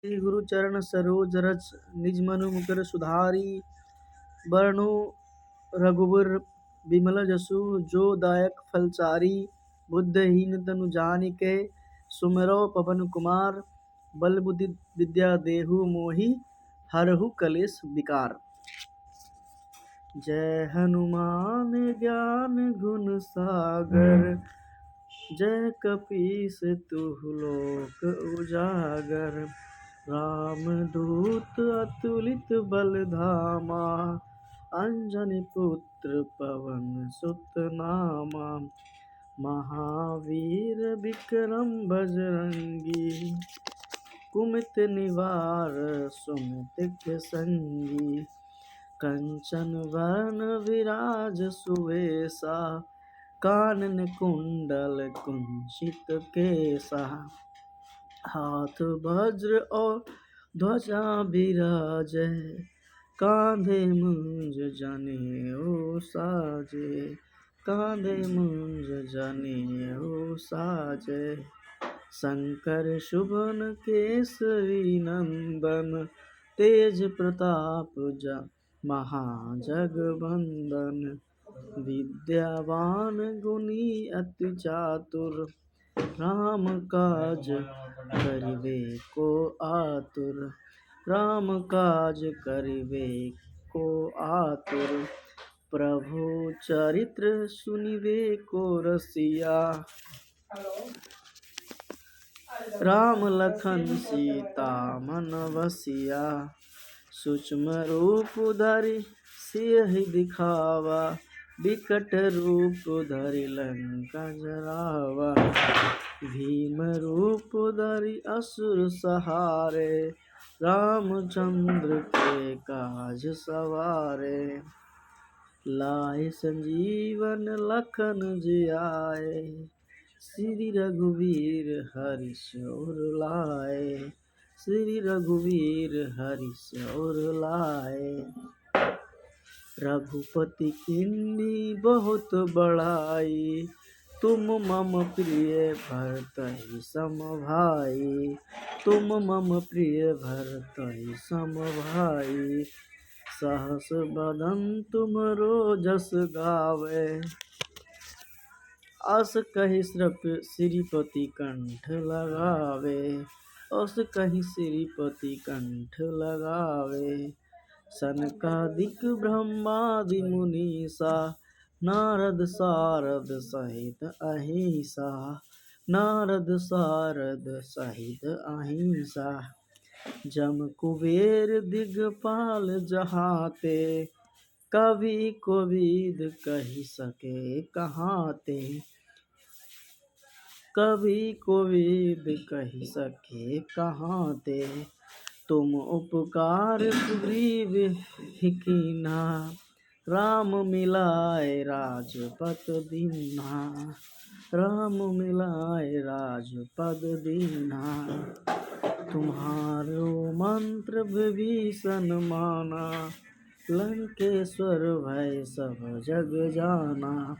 श्री गुरु चरण सरोज रज निज मनु मुकुर सुधारी बरनु रघुबर बिमल जसु जो दायक फलचारी बुद्धहीन तनु जानिके सुमिरो पवन कुमार बल बुद्धि विद्या देहु मोहि हरहु कलेश विकार। जय हनुमान ज्ञान गुण सागर जय कपीस तुहु लोक उजागर। रामदूत अतुलित बल धामा अंजनी पुत्र पवन सुत नामा। महावीर विक्रम बजरंगी कुमति निवार सुमति के संगी। कंचन वरण विराज सुवेशा कानन कुंडल कुंचित केसा। हाथ वज्र और ध्वजा बिराजे कांधे मुंज जनेऊ साजे। कांधे मुंज जनेऊ साजे। शंकर शुभन केसरी नंदन तेज प्रताप महाजगवंदन। विद्यावान गुणी अति चातुर राम काज करिबे को आतुर। राम काज करिबे को आतुर। प्रभु चरित्र सुनिबे को रसिया राम लखन सीता मन बसिया। सूक्ष्म रूप धरि सियहि दिखावा विकट रूप धरि लंका जरावा। भीम रूप धरि असुर सहारे रामचंद्र के काज सवारे। लाए संजीवन लखन जियाए श्री रघुवीर हरि सिर लाए। श्री रघुवीर हरि सिर लाए। रघुपति किन्नी बहुत बड़ाई तुम मम प्रिय भरतहि सम भाई। तुम मम प्रिय भरतहि सम भाई। सहस बदन तुमरो जस गावे अस कहि श्रीपति कंठ लगावे। अस कहि श्रीपति कंठ लगावे। सनकादिक ब्रह्मादि मुनीसा नारद सारद सहित अहिंसा। नारद सारद सहित अहिंसा। जम कुबेर दिगपाल जहाते कवि कोविद कहि सके कहाते। कवि कोविद कहि सके कहाते। तुम उपकार सुग्रीव ही कीन्हा राम मिलाए राजपद दीन्हा। राम मिलाए राजपद दीन्हा। तुम्हारो मंत्र विभीषण माना लंकेश्वर भय सब जग जाना।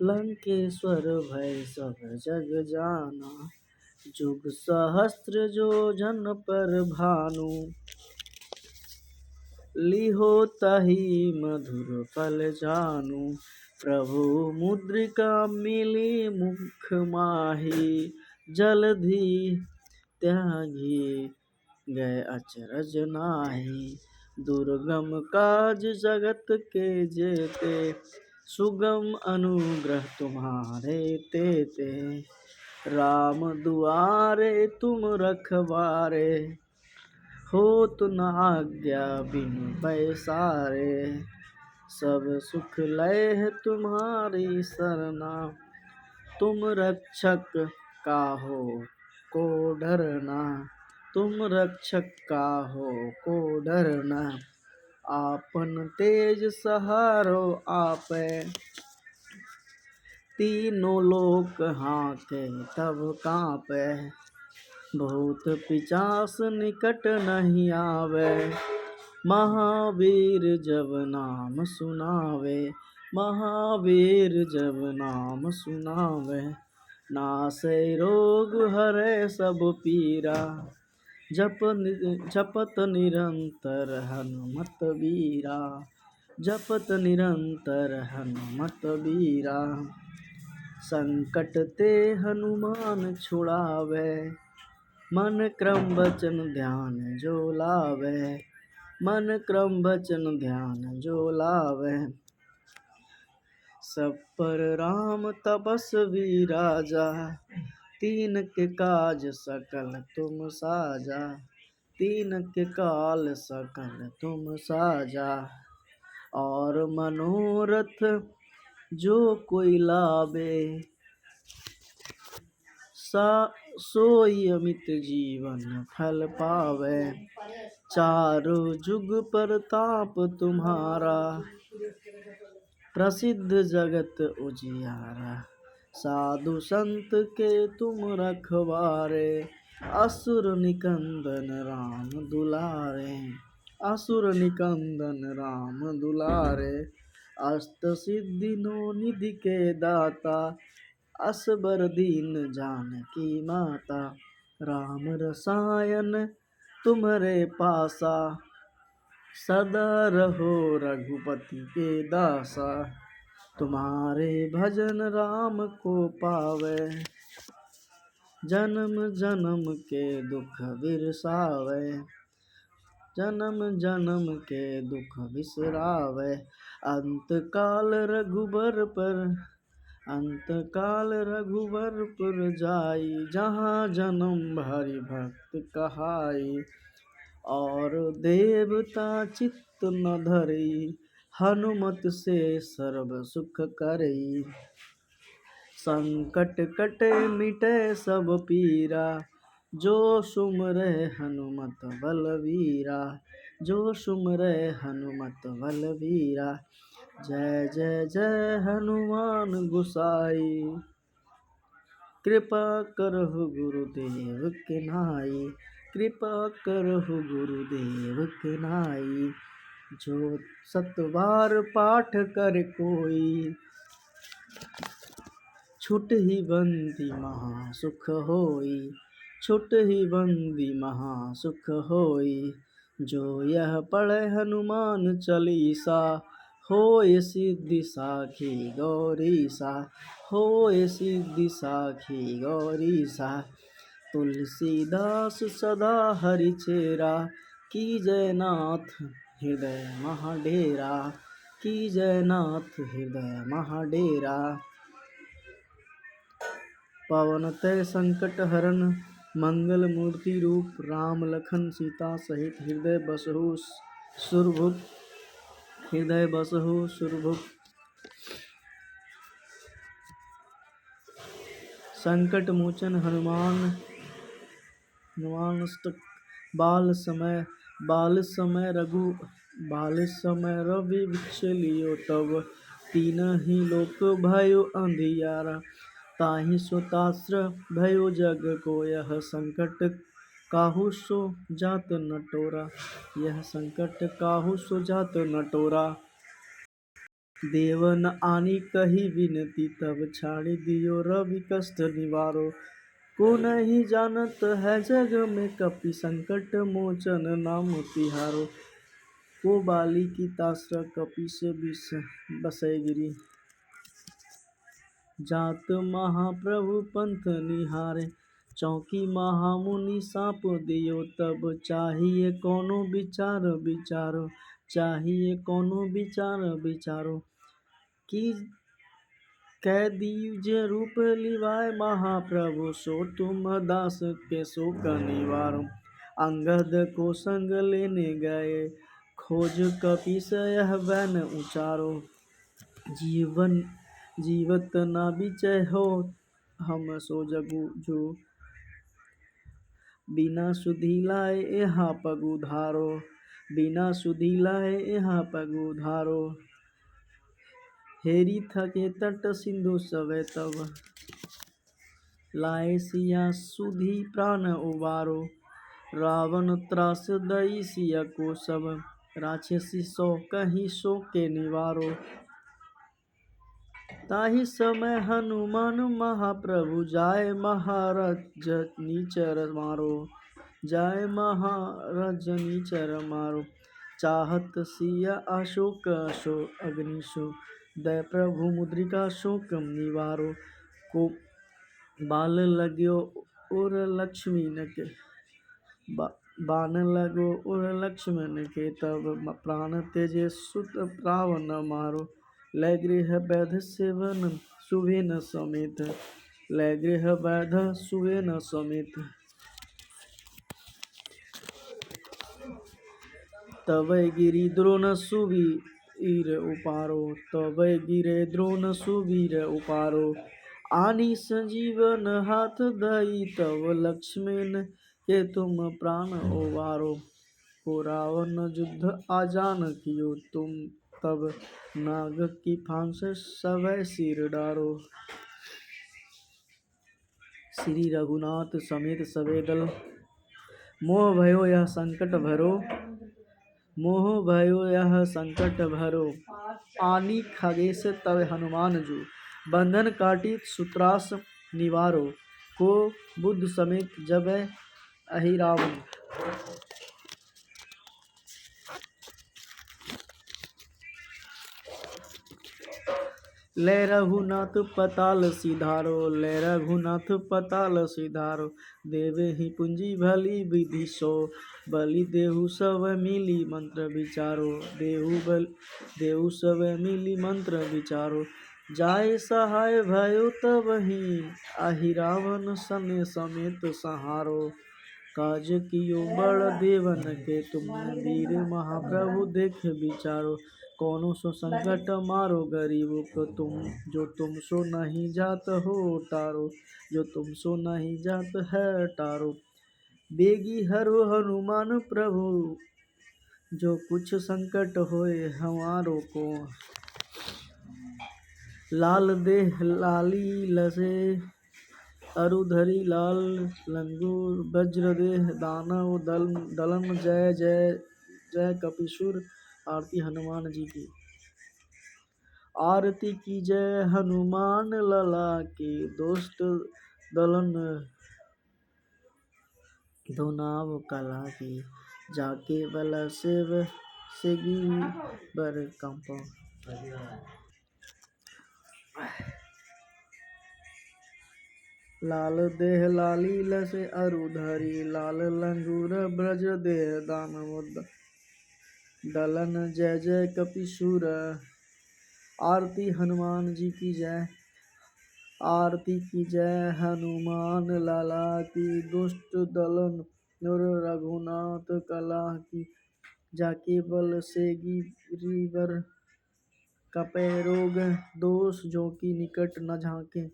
लंकेश्वर भय सब जग जाना। जुग सहस्त्र जो जन पर भानु लिहो ताहि मधुर फल जानू। प्रभु मुद्रिका मिली मुख माही जलधि त्यागी गए अचरज नाही। दुर्गम काज जगत के जेते सुगम अनुग्रह तुम्हारे तेते। राम दुआरे तुम रखवारे होत न आज्ञा बिनु पैसारे। सब सुख लय तुम्हारी सरना तुम रक्षक काहो को डरना। तुम रक्षक काहो को डरना। आपन तेज सहारो आपै तीनों लोक हांके तब कांपै। भूत पिशाच निकट नहीं आवे महावीर जब नाम सुनावे। महावीर जब नाम सुनावे। नासै रोग हरै सब पीरा जपत निरंतर हनुमत बीरा, जपत निरंतर हनुमत बीरा। संकट ते हनुमान छुड़ावे, मन क्रम वचन ध्यान जो लावे, मन क्रम वचन ध्यान जो लावे। सब पर राम तपस्वी राजा, तीन के काज सकल तुम साजा, तीन के काल सकल तुम साजा। और मनोरथ जो कोई लावे, सोई अमित जीवन फल पावे। चारों जुग परताप तुम्हारा, प्रसिद्ध जगत उजियारा। साधु संत के तुम रखवारे, असुर निकंदन राम दुलारे, असुर निकंदन राम दुलारे। अष्ट सिद्धि नौ निधि के दाता, असबर दीन जानकी माता। राम रसायन तुम्हारे पासा, सदा रहो रघुपति के दासा। तुम्हारे भजन राम को पावे, जन्म जन्म के दुख बिरसावे, जन्म जन्म के दुख बिसरावे। अंत काल रघुबर पर, अंत काल रघुबर पुर जाई, जहाँ जन्म हरि भक्त कहाई। और देवता चित्त न धरई, हनुमत से सर्व सुख करई। संकट कटे मिटे सब पीरा, जो सुमरे हनुमत बलवीरा, जो सुमरे हनुमत बलवीरा। जय जय जय हनुमान गोसाई, कृपा करहु गुरुदेव के नाई, कृपा करहु गुरुदेव के नाई। जो 7 बार पाठ कर कोई, छुट ही बंदी महा सुख होई, छुट ही बंदी महा सुख होई। जो यह पढ़े हनुमान चालीसा, होय सिद्धि साखी गौरीसा, होय सिद्धि साखी गौरीसा। तुलसीदास सदा हरिचेरा, कीजय नाथ हृदय महाडेरा, कीजय नाथ हृदय महाडेरा। पवन तय संकट हरन, मंगल मूर्ति रूप, राम लखन सीता सहित हृदय बसहु सुरभूप, हृदय बसहु सुरभूप। संकट मोचन हनुमान, हनुमानष्टक। बाल समय रवि वृक्ष लियो तब, तीनहि लोक भयो अंधियारा। ताहि सो तास्र भयो जग को, यह संकट काहू सो जात न टोरा, यह संकट काहू सो जात न टोरा। देव न आनी कही विनती, तब छाड़ी दियो रवि कष्ट निवारो। को नहीं जानत है जग में कपि, संकट मोचन नाम तिहारो। को बाली की तास्र कपि से बसै गिरी, जात महाप्रभु पंथ निहारे। चौकी महामुनि साप दियो तब, चाहिए कोनो विचार विचारो, चाहिए कोनो विचार विचारो। कि कह दीजिए रूप लिवाए महाप्रभु, सो तुम दास के शोक निवारो। अंगद को संग लेने गए, खोज कपीस यह बैन उचारो। जीवत न बिचै हो हम सो जगु जो, बिना सुधि लाए यहाँ पगु धारो, बिना सुधि लाए यहाँ पगु धारो। हेरी थके तट सिंधु सवे तब, लाए सिया सुधि प्राण उबारो। रावण त्रास दई सिया को सब, राक्षसी सौ कहीं सो के निवारो। ताहि समय हनुमान महाप्रभु जाय, महाराज नीचर मारो। जाय महाराजनी चर मारो। चाहत सिया अशोक अग्निशो, दय प्रभु मुद्रिका शोक निवारो। को बाल लाग्यो और लक्ष्मी न के बाण लगो और लक्ष्मण के, तब प्राण तेजे सुत रावण मारो। लय गृह वैध सेवन सुवेन समेत, लय गृह वैध सुवेन समेत। तबै गिरि द्रोण सुवीर उपारो, तबै गिरे द्रोण सुवीर उपारो। आनी संजीवन हाथ दई, तब लक्ष्मण के तुम प्राण उबारो। को रावण युद्ध आजान कियो, तुम तब नाग की फांस सभय सिर डारो। श्री रघुनाथ समेत सभे दल, मोह भयो यह संकट भरो, मोह भयो यह संकट भरो। आनी खगेश तब हनुमान जो, बंधन काटी सुत्रास निवारो। को बुद्ध समेत जबै अहि रावण, लय रघुनाथ पताल सिधारो, लय रघुनाथ पताल सिधारो। देवहि पुंजी भली विधि सो, बलि देहु सब मिली मंत्र विचारो। देहु सब मिली मंत्र विचारो। जाय सहाय भयो तबहि, अहि रावण सने समेत संहारो। काज कियो बड़ देवन के तुम, वीर महाप्रभु देख विचारो। कोनो सो संकट मारो गरीब को तुम, जो तुम सो नहीं जात हो टारो, जो तुम सो नहीं जात है टारो। बेगी हरो हनुमान प्रभु, जो कुछ संकट होए हमारो को। लाल देह लाली लसे अरुधरी, लाल लंगूर वज्र देह दानव दलन। जय जय जय कपीसुर। आरती हनुमान जी की। आरती की जय हनुमान लला की, दोस्त दलन धुनाव कला की। जाके बल सेव सेगी बर कंप, लाल देह लाली लसे अरुधरी, लाल लंगूर ब्रज देह दानव दलन। जय जय कपीसुर। आरती हनुमान जी की जय। आरती की जय हनुमान लाला की, दुष्ट दलन नुर रघुनाथ कला की। जाके बल सेगी बर कपै रोग, दोष जो की निकट न झाके।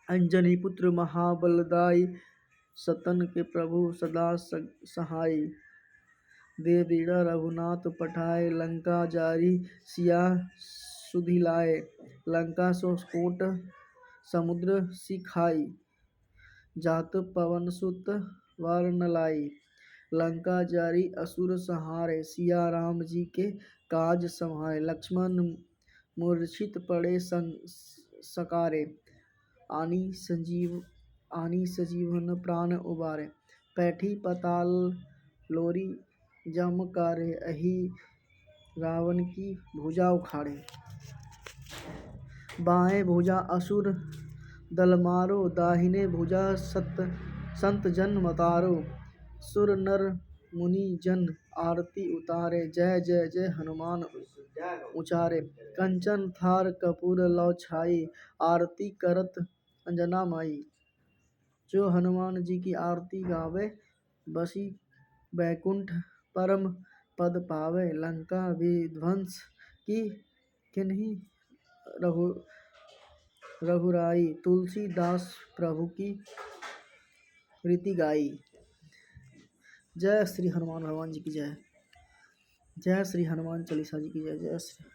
अंजनी पुत्र महाबलदाई, सतन के प्रभु सदा सहाय। दे बीड़ा रघुनाथ पठाए, लंका जारी सिया सुधिलाए। लंका सो कोट समुद्र सिखाई, जात पवन सुत वार न लाई। लंका जारी असुर संहारे, सिया राम जी के काज संहारे। लक्ष्मण मूर्छित पड़े सकारे, आनी संजीवन प्राण उबारे। पैठी पताल लोरी जम कारे, अहि रावण की भुजा उखाड़े। बाएं भुजा असुर दल मारो, दाहिने भुजा संत जन मतारो। सुर नर मुनि जन आरती उतारे, जय जय जय हनुमान उचारे। कंचन थार कपूर लौ छाई, आरती करत अंजना माई। जो हनुमान जी की आरती गावे, बसी बैकुंठ परम पद पावे। लंका विध्वंस की किन्हीं रघुराई, तुलसीदास प्रभु की रीति गाई। जय श्री हनुमान भगवान जी की जय। जय श्री हनुमान चालीसा जी की जय। जय श्री